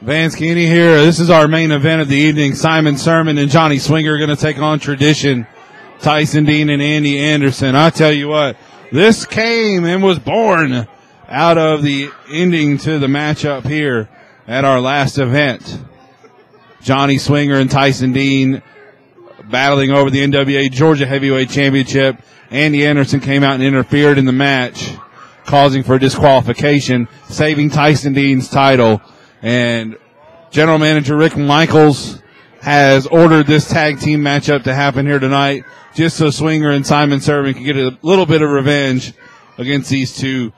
Vance Keeney here. This is our main event of the evening. Simon Sermon and Johnny Swinger are going to take on Tradition, Tyson Dean and Andy Anderson. I tell you what, this came and was born out of the ending to the matchup here at our last event. Johnny Swinger and Tyson Dean battling over the NWA Georgia Heavyweight Championship. Andy Anderson came out and interfered in the match, causing for disqualification, saving Tyson Dean's title. And General Manager Rick Michaels has ordered this tag team matchup to happen here tonight just so Swinger and Simon Sermon can get a little bit of revenge against these two,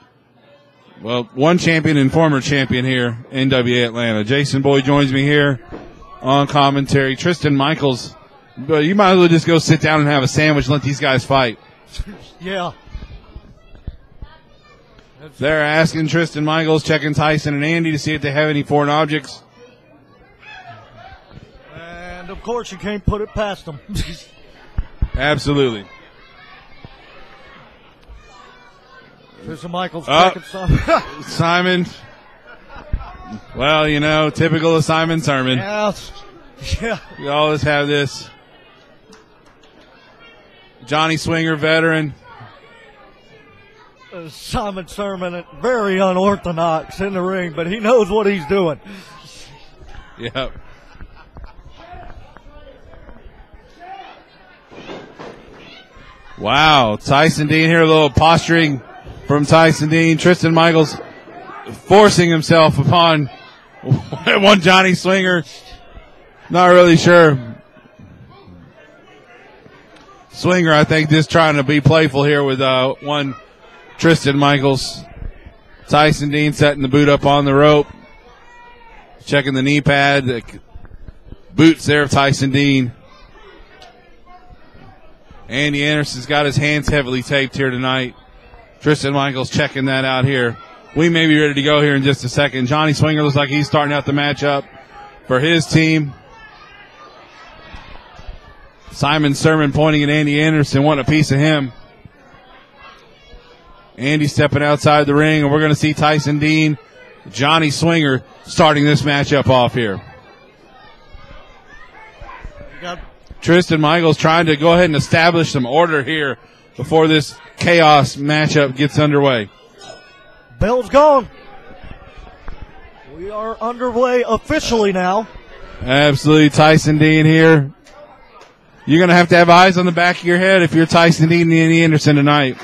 well, one champion and former champion here, NWA Atlanta. Jason Boyd joins me here on commentary. Tristan Michaels, you might as well just go sit down and have a sandwich and let these guys fight. Yeah. They're asking Tristan Michaels, checking Tyson and Andy to see if they have any foreign objects. And, of course, you can't put it past them. Absolutely. Tristan Michaels checking something. Simon. Well, you know, typical of Simon Sermon. Yeah. We always have this. Johnny Swinger, veteran. Simon Sermon, very unorthodox in the ring, but he knows what he's doing. Yep. Wow, Tyson Dean here, a little posturing from Tyson Dean. Tristan Michaels forcing himself upon one Johnny Swinger. Not really sure. Swinger, I think, just trying to be playful here with one Tristan Michaels. Tyson Dean setting the boot up on the rope. Checking the knee pad. The boots there of Tyson Dean. Andy Anderson's got his hands heavily taped here tonight. Tristan Michaels checking that out here. We may be ready to go here in just a second. Johnny Swinger looks like he's starting out the matchup for his team. Simon Sermon pointing at Andy Anderson, wanting a piece of him. Andy stepping outside the ring, and we're going to see Tyson Dean, Johnny Swinger starting this matchup off here. Tristan Michaels trying to go ahead and establish some order here before this chaos matchup gets underway. Bell's gone. We are underway officially now. Absolutely, Tyson Dean here. You're going to have eyes on the back of your head if you're Tyson Dean and Andy Anderson tonight.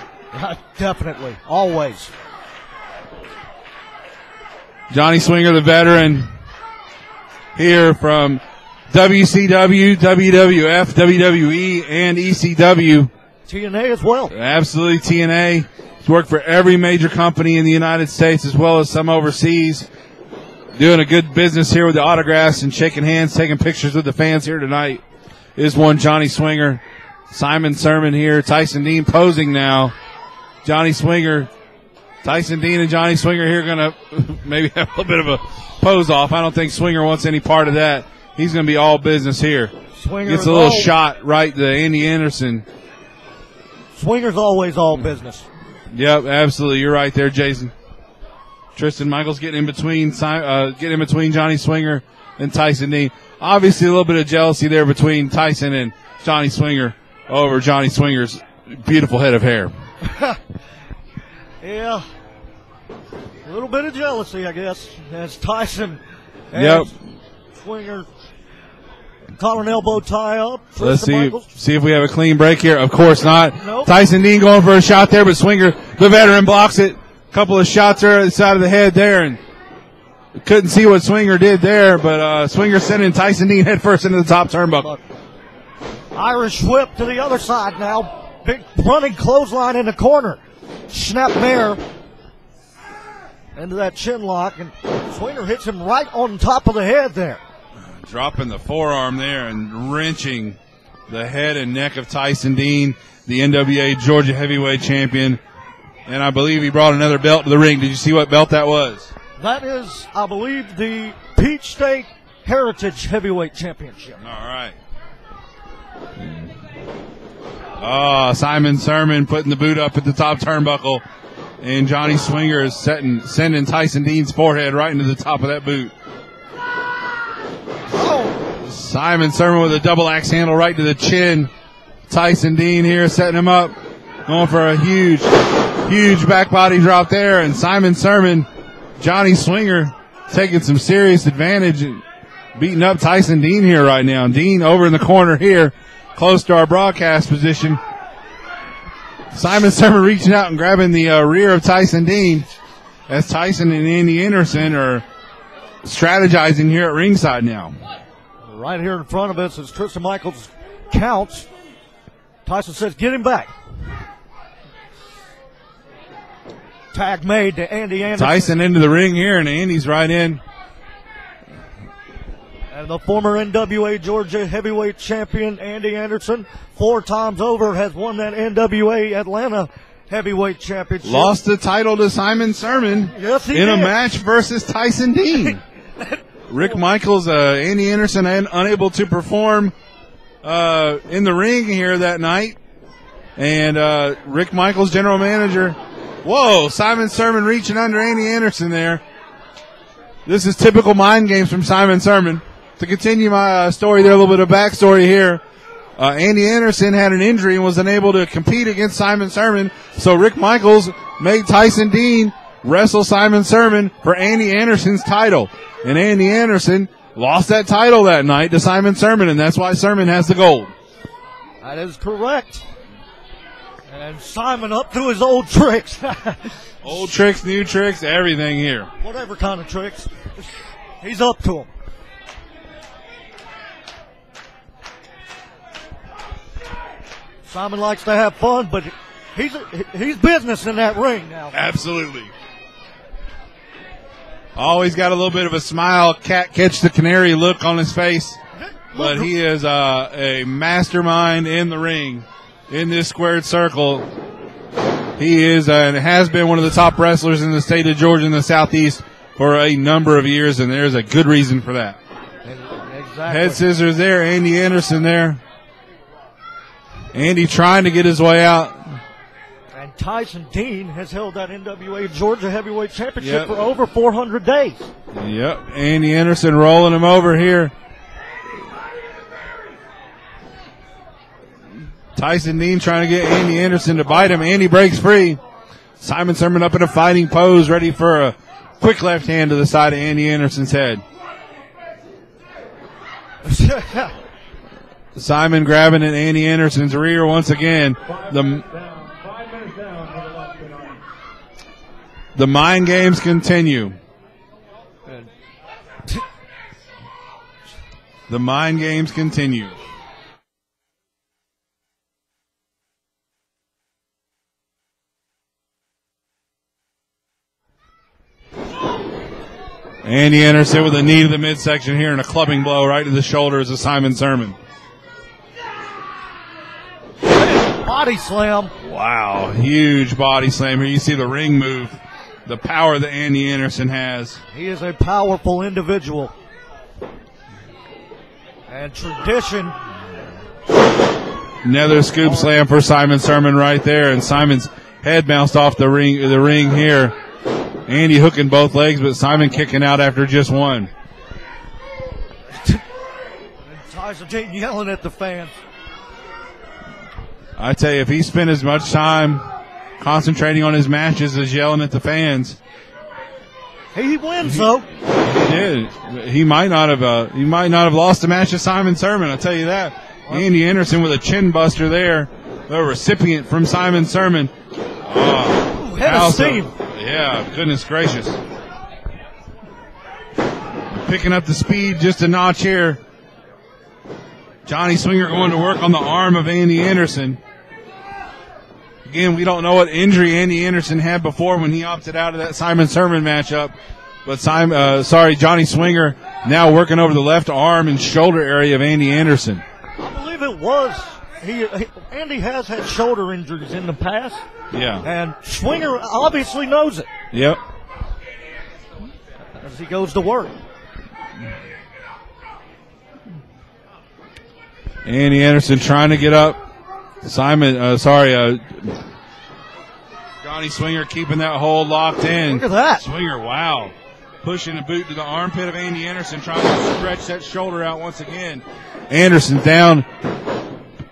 Definitely, always. Johnny Swinger, the veteran, here from WCW, WWF, WWE, and ECW. TNA as well. Absolutely, TNA. He's worked for every major company in the United States as well as some overseas. Doing a good business here with the autographs and shaking hands, taking pictures with the fans here tonight. Is one Johnny Swinger. Simon Sermon here. Tyson Dean posing now. Johnny Swinger. Tyson Dean and Johnny Swinger here going to maybe have a little bit of a pose off. I don't think Swinger wants any part of that. He's going to be all business here. Swinger gets a little shot right to Andy Anderson. Swinger's always all business. Yep, absolutely. You're right there, Jason. Tristan Michaels getting in between Johnny Swinger and Tyson Dean. Obviously, a little bit of jealousy there between Tyson and Johnny Swinger over Johnny Swinger's beautiful head of hair. Yeah, a little bit of jealousy, I guess, as Tyson and Swinger collar and elbow tie up. Let's see if we have a clean break here. Of course not. Nope. Tyson Dean going for a shot there, but Swinger, the veteran, blocks it. A couple of shots there at the side of the head there, and couldn't see what Swinger did there, but Swinger sending Tyson Dean head first into the top turnbuckle. Irish whip to the other side now. Big running clothesline in the corner. Snap mare into that chin lock, and Swinger hits him right on top of the head there. Dropping the forearm there and wrenching the head and neck of Tyson Dean, the NWA Georgia Heavyweight Champion. And I believe he brought another belt to the ring. Did you see what belt that was? That is, I believe, the Peach State Heritage Heavyweight Championship. All right. Oh, Simon Sermon putting the boot up at the top turnbuckle. And Johnny Swinger is sending Tyson Dean's forehead right into the top of that boot. Simon Sermon with a double axe handle right to the chin. Tyson Dean here setting him up. Going for a huge back body drop there. And Simon Sermon, Johnny Swinger taking some serious advantage and beating up Tyson Dean here right now. Dean over in the corner here, close to our broadcast position. Simon Sermon reaching out and grabbing the rear of Tyson Dean as Tyson and Andy Anderson are strategizing here at ringside now. Right here in front of us as Tristan Michaels counts. Tyson says, get him back. Tag made to Andy Anderson. Tyson into the ring here, and Andy's right in. And the former NWA Georgia heavyweight champion, Andy Anderson, 4 times over, has won that NWA Atlanta heavyweight championship. Lost the title to Simon Sermon. Yes, he in did. A match versus Tyson Dean. Rick Michaels, Andy Anderson unable to perform in the ring here that night. And Rick Michaels, general manager. Whoa, Simon Sermon reaching under Andy Anderson there. This is typical mind games from Simon Sermon. To continue my story there, a little bit of backstory here. Andy Anderson had an injury and was unable to compete against Simon Sermon. So Rick Michaels made Tyson Dean wrestle Simon Sermon for Andy Anderson's title. And Andy Anderson lost that title that night to Simon Sermon, and that's why Sermon has the gold. That is correct. And Simon up to his old tricks. Old tricks, new tricks, everything here. Whatever kind of tricks. He's up to them. Simon likes to have fun, but he's business in that ring now. Absolutely. Always got a little bit of a smile, cat catch the canary look on his face. But he is a mastermind in the ring, in this squared circle. He is and has been one of the top wrestlers in the state of Georgia in the Southeast for a number of years, and there's a good reason for that. Exactly. Head scissors there, Andy Anderson there. Andy trying to get his way out. And Tyson Dean has held that NWA Georgia Heavyweight Championship for over 400 days. Yep, Andy Anderson rolling him over here. Tyson Dean trying to get Andy Anderson to bite him. Andy breaks free. Simon Sermon up in a fighting pose, ready for a quick left hand to the side of Andy Anderson's head. Simon grabbing at Andy Anderson's rear once again. The mind games continue. The mind games continue. Andy Anderson with a knee to the midsection here and a clubbing blow right to the shoulders of Simon Sermon. Body slam. Wow, huge body slam here. You see the ring move, the power that Andy Anderson has. He is a powerful individual. And tradition. Another scoop slam for Simon Sermon right there, and Simon's head bounced off the ring here. Andy hooking both legs, but Simon kicking out after just one. Tyson Dean yelling at the fans. I tell you, if he spent as much time concentrating on his matches as yelling at the fans, he wins though. He did. He might not have lost the match to Simon Sermon. I'll tell you that. Andy Anderson with a chin buster there, the recipient from Simon Sermon. Head of steam. Yeah, goodness gracious. Picking up the speed just a notch here. Johnny Swinger going to work on the arm of Andy Anderson. Again, we don't know what injury Andy Anderson had before when he opted out of that Simon Sermon matchup. But Johnny Swinger now working over the left arm and shoulder area of Andy Anderson. I believe it was. Andy has had shoulder injuries in the past. Yeah. And Swinger obviously knows it. Yep. As he goes to work. Andy Anderson trying to get up. Johnny Swinger keeping that hold locked in. Look at that. Swinger, wow. pushing a boot to the armpit of Andy Anderson, trying to stretch that shoulder out once again. Anderson down.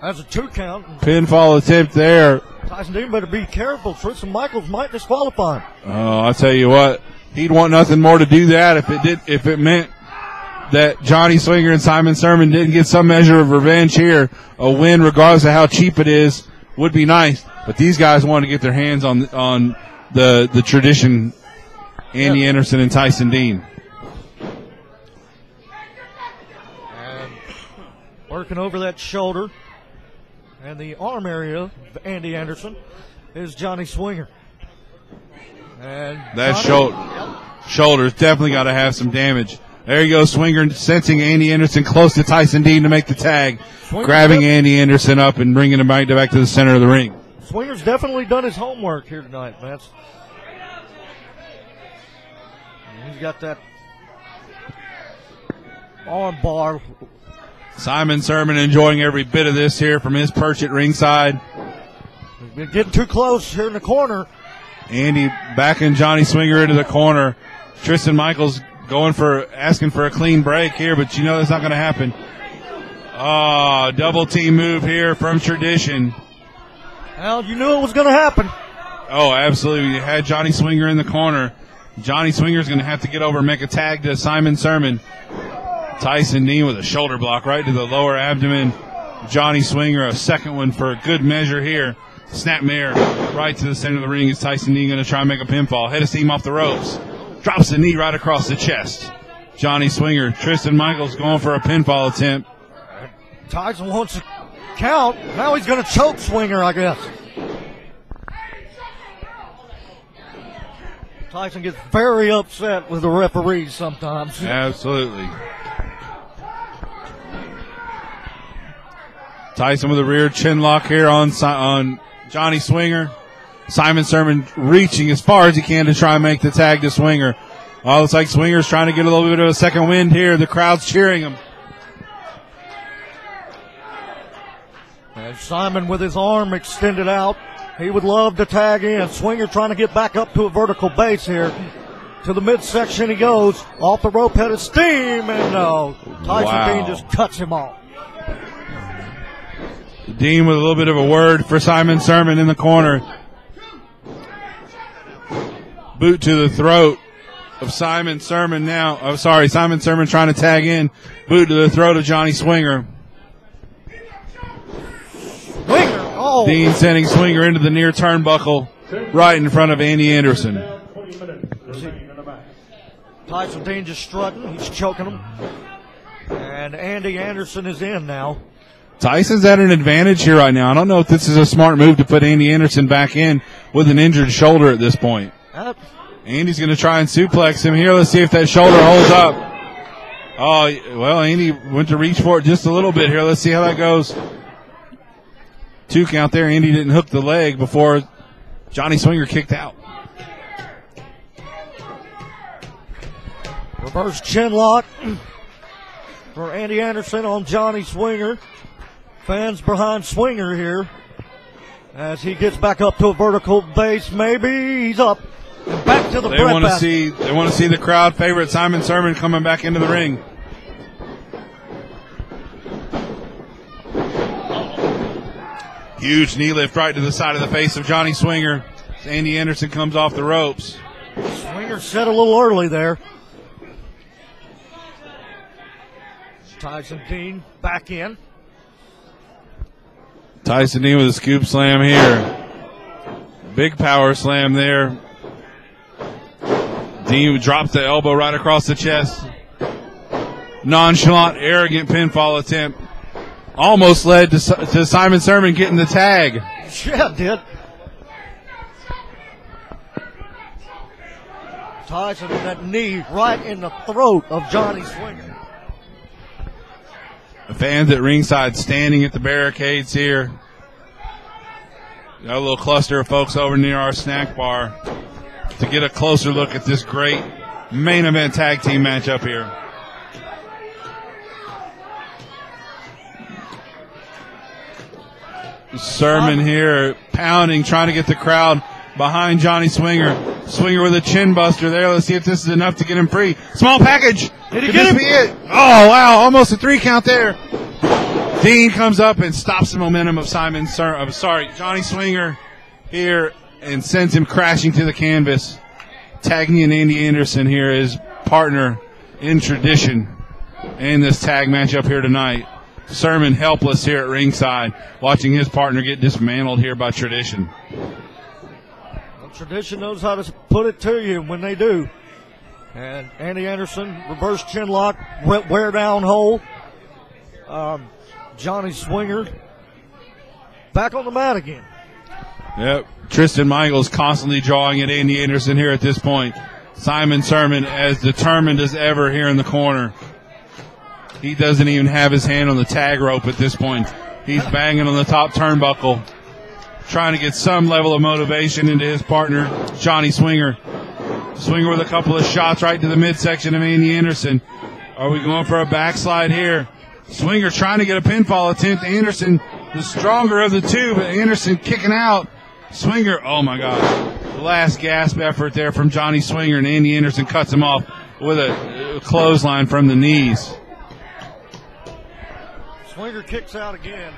That's a 2 count. Pinfall attempt there. Tyson Dean better be careful. Tristan Michaels might disqualify him. Oh, I'll tell you what. He'd want nothing more to do that if it meant that Johnny Swinger and Simon Sermon didn't get some measure of revenge here. A win, regardless of how cheap it is, would be nice. But these guys want to get their hands on the tradition, Andy Anderson and Tyson Dean. And working over that shoulder and the arm area of Andy Anderson is Johnny Swinger. And that shoulder's definitely got to have some damage. There you go, Swinger sensing Andy Anderson close to Tyson Dean to make the tag. Swinger grabbing Andy Anderson up and bringing him back to the center of the ring. Swinger's definitely done his homework here tonight, Vince. He's got that arm bar. Simon Sermon enjoying every bit of this here from his perch at ringside. He's been getting too close here in the corner. Andy backing Johnny Swinger into the corner. Tristan Michaels asking for a clean break here, but you know that's not going to happen. Double team move here from tradition. Well, you knew it was going to happen. Oh, absolutely. You had Johnny Swinger in the corner. Johnny Swinger's going to have to get over and make a tag to Simon Sermon. Tyson Dean with a shoulder block right to the lower abdomen. Johnny Swinger, a second one for a good measure here. Snapmare right to the center of the ring. Is Tyson Dean going to try and make a pinfall? Head of steam off the ropes. Drops the knee right across the chest. Johnny Swinger, Tristan Michaels going for a pinfall attempt. Tyson wants to count. Now he's going to choke Swinger, I guess. Tyson gets very upset with the referees sometimes. Absolutely. Tyson with a rear chin lock here on Johnny Swinger. Simon Sermon reaching as far as he can to try and make the tag to Swinger. Oh, looks like Swinger's trying to get a little bit of a second wind here. The crowd's cheering him. And Simon with his arm extended out. He would love to tag in. Swinger trying to get back up to a vertical base here. To the midsection he goes. Off the rope, head of steam. And no, Tyson Dean just cuts him off. Dean with a little bit of a word for Simon Sermon in the corner. Boot to the throat of Simon Sermon now. Oh, sorry, Simon Sermon trying to tag in. Boot to the throat of Johnny Swinger. Swinger, oh. Dean sending Swinger into the near turnbuckle right in front of Andy Anderson. Tyson Dean just strutting. He's choking him. And Andy Anderson is in now. Tyson's at an advantage here right now. I don't know if this is a smart move to put Andy Anderson back in with an injured shoulder at this point. Andy's going to try and suplex him here. Let's see if that shoulder holds up. Oh, well, Andy went to reach for it just a little bit here. Let's see how that goes. 2 count there. Andy didn't hook the leg before Johnny Swinger kicked out. Reverse chin lock for Andy Anderson on Johnny Swinger. Fans behind Swinger here as he gets back up to a vertical base. Maybe he's up and back to the They want to see the crowd favorite Simon Sermon coming back into the ring. Huge knee lift right to the side of the face of Johnny Swinger. Andy Anderson comes off the ropes. Swinger set a little early there. Tyson Dean back in. Tyson Dean with a scoop slam here. Big power slam there. Dean drops the elbow right across the chest. Nonchalant, arrogant pinfall attempt. Almost led to Simon Sermon getting the tag. Yeah, it did. Tyson with that knee right in the throat of Johnny Swinger. The fans at ringside standing at the barricades here. Got a little cluster of folks over near our snack bar to get a closer look at this great main event tag team matchup here. Sermon here pounding, trying to get the crowd behind Johnny Swinger. Swinger with a chin buster there. Let's see if this is enough to get him free. Small package. Did he get him? Be it? Oh, wow. Almost a 3 count there. Dean comes up and stops the momentum of Johnny Swinger here and sends him crashing to the canvas. Tagging in Andy Anderson here, his partner in tradition in this tag matchup here tonight. Sermon helpless here at ringside, watching his partner get dismantled here by tradition. Well, tradition knows how to put it to you when they do. And Andy Anderson, reverse chin lock, wear down hold. Johnny Swinger back on the mat again. Yep. Tristan Michaels constantly drawing at Andy Anderson here at this point. Simon Sermon as determined as ever here in the corner. He doesn't even have his hand on the tag rope at this point. He's banging on the top turnbuckle, trying to get some level of motivation into his partner, Johnny Swinger. Swinger with a couple of shots right to the midsection of Andy Anderson. Are we going for a backslide here? Swinger trying to get a pinfall attempt. Anderson, the stronger of the two, but Anderson kicking out. Swinger, oh my God. The last gasp effort there from Johnny Swinger, and Andy Anderson cuts him off with a clothesline from the knees. Swinger kicks out again.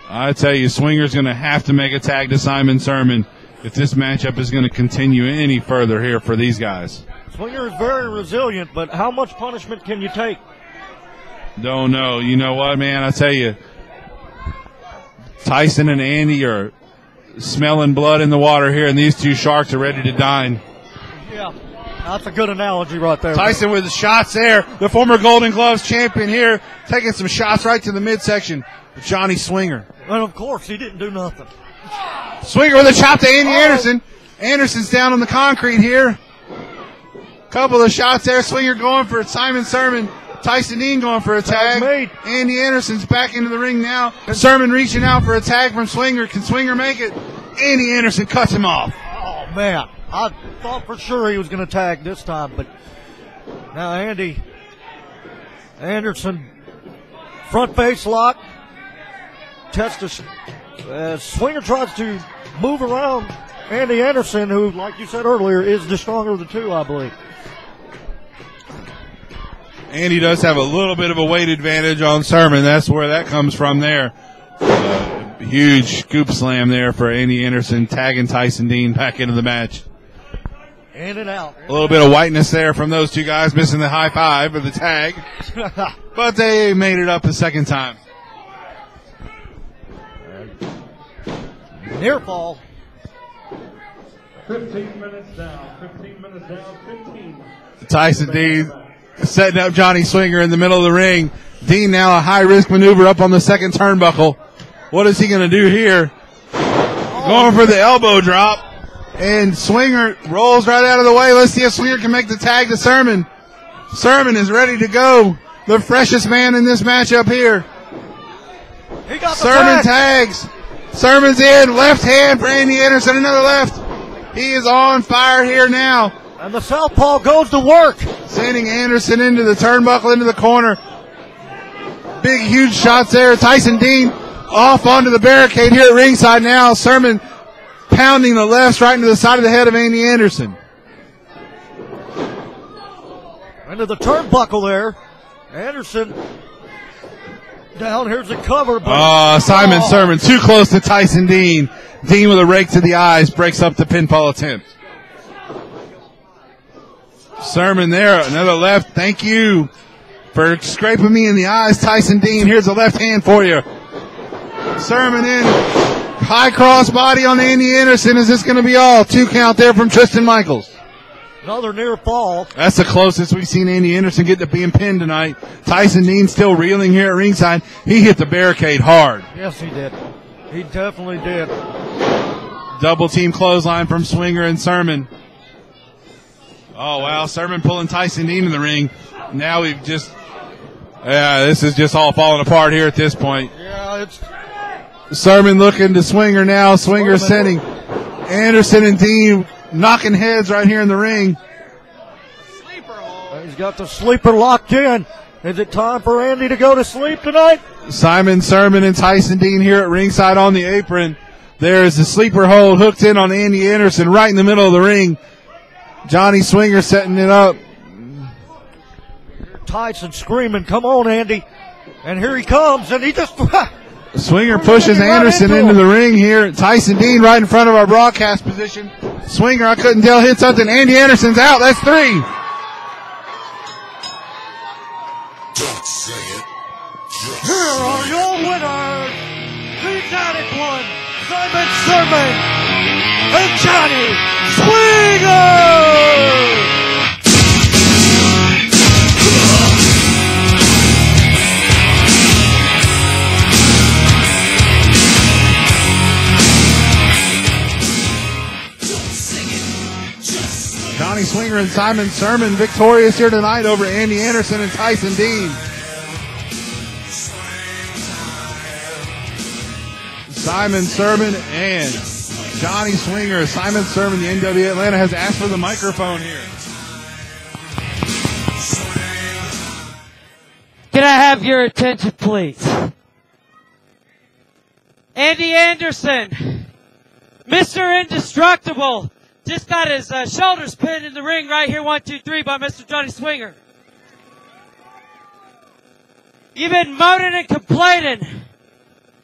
I tell you, Swinger's going to have to make a tag to Simon Sermon if this matchup is going to continue any further here for these guys. Swinger is very resilient, but how much punishment can you take? Don't know. You know what, man? I tell you, Tyson and Andy are smelling blood in the water here, and these two sharks are ready to dine. Yeah, that's a good analogy right there. Tyson with the shots there. The former Golden Gloves champion here, taking some shots right to the midsection of Johnny Swinger. And of course, he didn't do nothing. Swinger with a chop to Andy Anderson. Anderson's down on the concrete here. Couple of shots there. Swinger going for Simon Sermon. Tyson Dean going for a tag. Andy Anderson's back into the ring now. Sermon reaching out for a tag from Swinger. Can Swinger make it? Andy Anderson cuts him off. Oh, man. I thought for sure he was going to tag this time, but now Andy Anderson, front face lock. Swinger tries to move around Andy Anderson, who, like you said earlier, is the stronger of the two, I believe. Andy does have a little bit of a weight advantage on Sermon. That's where that comes from there. Huge scoop slam there for Andy Anderson, tagging Tyson Dean back into the match. In and out. A little bit of whiteness there from those two guys, missing the high five of the tag. But they made it up the second time. Near fall. 15 minutes down. 15 minutes down. 15. Tyson Dean setting up Johnny Swinger in the middle of the ring. Dean now a high-risk maneuver up on the second turnbuckle. What is he going to do here? Going for the elbow drop. And Swinger rolls right out of the way. Let's see if Swinger can make the tag to Sermon. Sermon is ready to go. The freshest man in this matchup here. He got the Sermon tag. tags. Sermon's in. Left hand for Andy Anderson. Another left. He is on fire here now. And the southpaw goes to work. Sending Anderson into the turnbuckle, into the corner. Big, huge shots there. Tyson Dean off onto the barricade here at ringside now. Sermon pounding the lefts right into the side of the head of Andy Anderson. Into the turnbuckle there. Anderson down. Here's the cover. Simon Sermon too close to Tyson Dean. Dean with a rake to the eyes breaks up the pinfall attempt. Sermon there, another left. Thank you for scraping me in the eyes, Tyson Dean. Here's a left hand for you. Sermon in. High cross body on Andy Anderson. Is this going to be all? 2 count there from Tristan Michaels. Another near fall. That's the closest we've seen Andy Anderson get to being pinned tonight. Tyson Dean still reeling here at ringside. He hit the barricade hard. Yes, he did. He definitely did. Double team clothesline from Swinger and Sermon. Oh, wow. Sermon pulling Tyson Dean in the ring. Now we've just... this is just all falling apart here at this point. Yeah, it's... Sermon looking to Swinger now. Swinger sending Anderson and Dean knocking heads right here in the ring. He's got the sleeper locked in. Is it time for Andy to go to sleep tonight? Simon Sermon and Tyson Dean here at ringside on the apron. There is the sleeper hold hooked in on Andy Anderson right in the middle of the ring. Johnny Swinger setting it up. Tyson screaming, come on, Andy. And here he comes, and he just... Swinger pushes Anderson into the ring here. Tyson Dean right in front of our broadcast position. Swinger, I couldn't tell, hit something. Andy Anderson's out. That's 3. Don't say it. Here are your winners, the Exotic One, Simon Sermon, and Johnny Swinger! Johnny Swinger and Simon Sermon victorious here tonight over Andy Anderson and Tyson Dean. Simon Sermon and Johnny Swinger. Simon Sermon, the NWA Atlanta, has asked for the microphone here. Can I have your attention, please? Andy Anderson, Mr. Indestructible, just got his shoulders pinned in the ring right here, 1, 2, 3, by Mr. Johnny Swinger. You've been moaning and complaining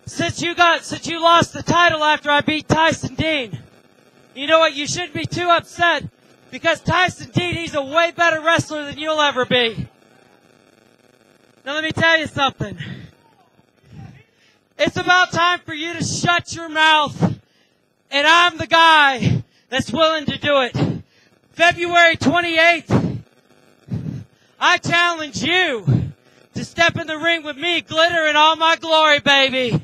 since you lost the title after I beat Tyson Dean. You know what? You shouldn't be too upset because Tyson Dean, he's a way better wrestler than you'll ever be. Now let me tell you something. It's about time for you to shut your mouth, and I'm the guy that's willing to do it. February 28th, I challenge you to step in the ring with me, glitter in all my glory, baby.